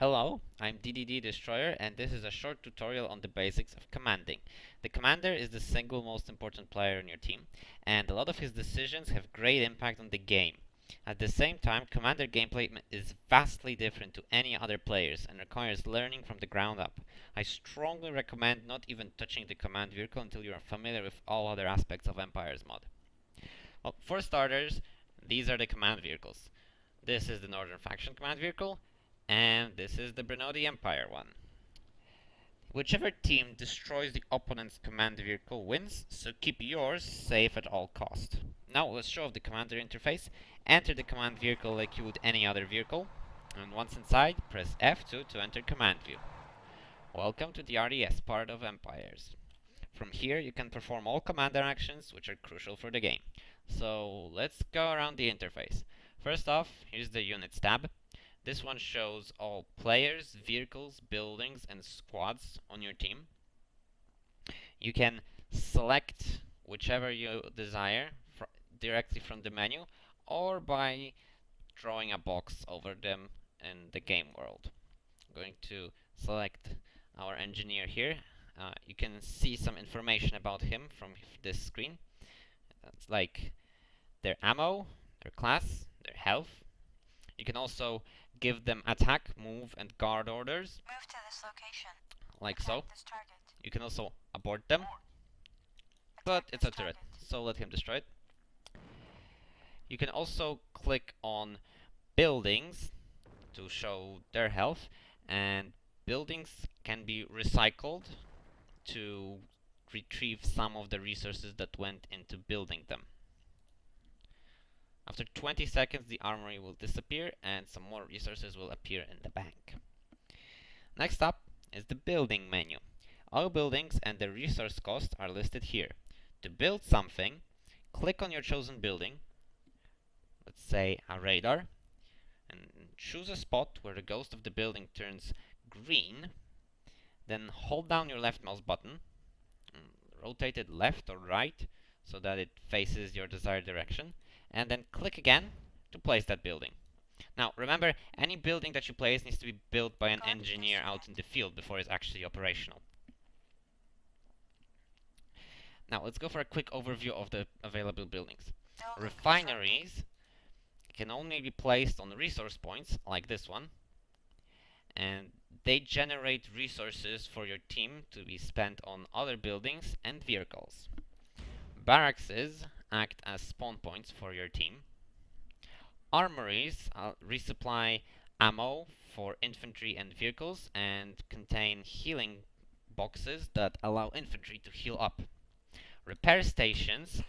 Hello, I'm D.D.D Destroyer, and this is a short tutorial on the basics of commanding. The commander is the single most important player in your team, and a lot of his decisions have great impact on the game. At the same time, commander gameplay is vastly different to any other players and requires learning from the ground up. I strongly recommend not even touching the command vehicle until you are familiar with all other aspects of Empire's mod. Well, for starters, these are the command vehicles. This is the Northern Faction command vehicle, and this is the Brunodi Empire one. Whichever team destroys the opponent's command vehicle wins, so keep yours safe at all cost. Now let's show off the commander interface. Enter the command vehicle like you would any other vehicle, and once inside, press F2 to enter command view. Welcome to the RDS part of Empires. From here you can perform all commander actions which are crucial for the game. So let's go around the interface. First off, here's the Units tab. This one shows all players, vehicles, buildings, and squads on your team. You can select whichever you desire directly from the menu or by drawing a box over them in the game world. I'm going to select our engineer here. You can see some information about him from this screen. It's like their ammo, their class, their health. You can also give them attack, move, and guard orders. Move to this location. Like Attack so. this target. You can also abort them, but it's a turret, so let him destroy it. You can also click on buildings to show their health, and buildings can be recycled to retrieve some of the resources that went into building them. After 20 seconds, the armory will disappear and some more resources will appear in the bank. Next up is the building menu. All buildings and their resource cost are listed here. To build something, click on your chosen building, let's say a radar, and choose a spot where the ghost of the building turns green. Then hold down your left mouse button, rotate it left or right so that it faces your desired direction, and then click again to place that building. Now, remember, any building that you place needs to be built by an engineer out in the field before it's actually operational. Now, let's go for a quick overview of the available buildings. Refineries can only be placed on resource points, like this one, and they generate resources for your team to be spent on other buildings and vehicles. Barracks act as spawn points for your team. Armories resupply ammo for infantry and vehicles and contain healing boxes that allow infantry to heal up. Repair stations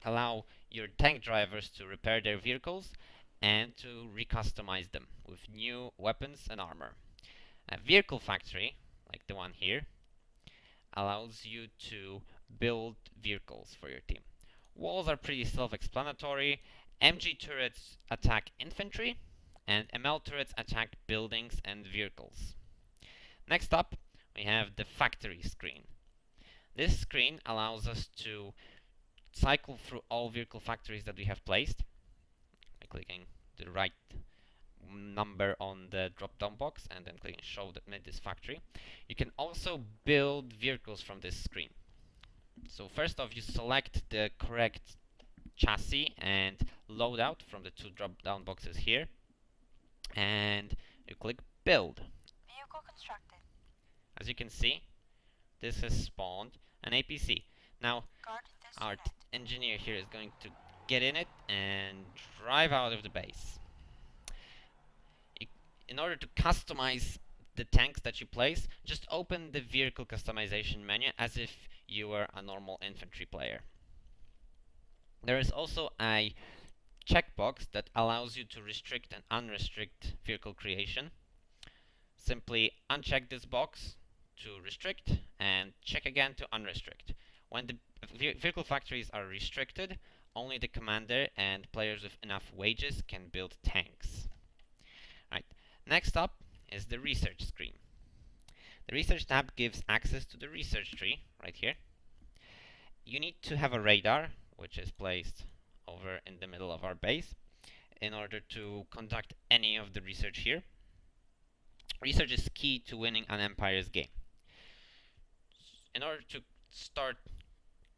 allow your tank drivers to repair their vehicles and to recustomize them with new weapons and armor. A vehicle factory, like the one here, allows you to build vehicles for your team. Walls are pretty self-explanatory. MG turrets attack infantry, and ML turrets attack buildings and vehicles. Next up, we have the factory screen. This screen allows us to cycle through all vehicle factories that we have placed by clicking the right number on the drop-down box and then clicking show that made this factory. You can also build vehicles from this screen. So first off, you select the correct chassis and loadout from the two drop-down boxes here, and you click build. Vehicle constructed. As you can see, this has spawned an APC. Now, our engineer here is going to get in it and drive out of the base. In order to customize the tanks that you place, just open the vehicle customization menu as if you were a normal infantry player. There is also a checkbox that allows you to restrict and unrestrict vehicle creation. Simply uncheck this box to restrict and check again to unrestrict. When the vehicle factories are restricted, only the commander and players with enough wages can build tanks. Right. Next up is the research screen. The research tab gives access to the research tree right here. You need to have a radar, which is placed over in the middle of our base, in order to conduct any of the research here. Research is key to winning an Empire's game. In order to start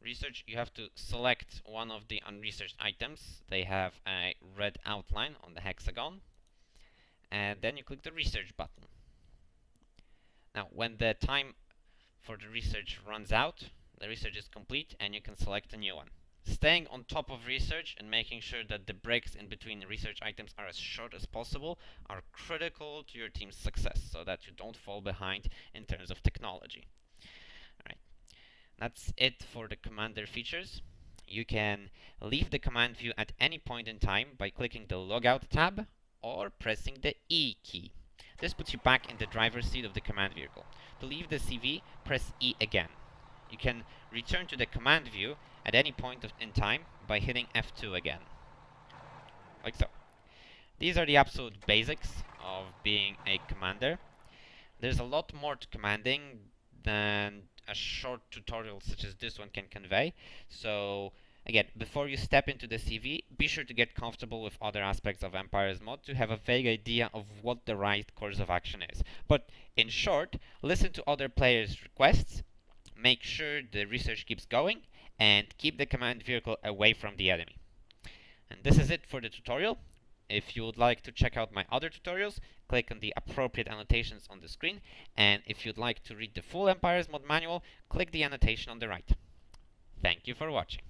research, you have to select one of the unresearched items. They have a red outline on the hexagon, and then you click the research button. Now, when the time for the research runs out, the research is complete and you can select a new one. Staying on top of research and making sure that the breaks in between research items are as short as possible are critical to your team's success so that you don't fall behind in terms of technology. Alright, that's it for the commander features. You can leave the command view at any point in time by clicking the logout tab or pressing the E key. This puts you back in the driver's seat of the command vehicle. To leave the CV, press E again. You can return to the command view at any point in time by hitting F2 again. Like so. These are the absolute basics of being a commander. There's a lot more to commanding than a short tutorial such as this one can convey. So again, before you step into the CV, be sure to get comfortable with other aspects of Empire's mod to have a vague idea of what the right course of action is. But in short, listen to other players' requests, make sure the research keeps going, and keep the command vehicle away from the enemy. And this is it for the tutorial. If you would like to check out my other tutorials, click on the appropriate annotations on the screen, and if you'd like to read the full Empire's mod manual, click the annotation on the right. Thank you for watching.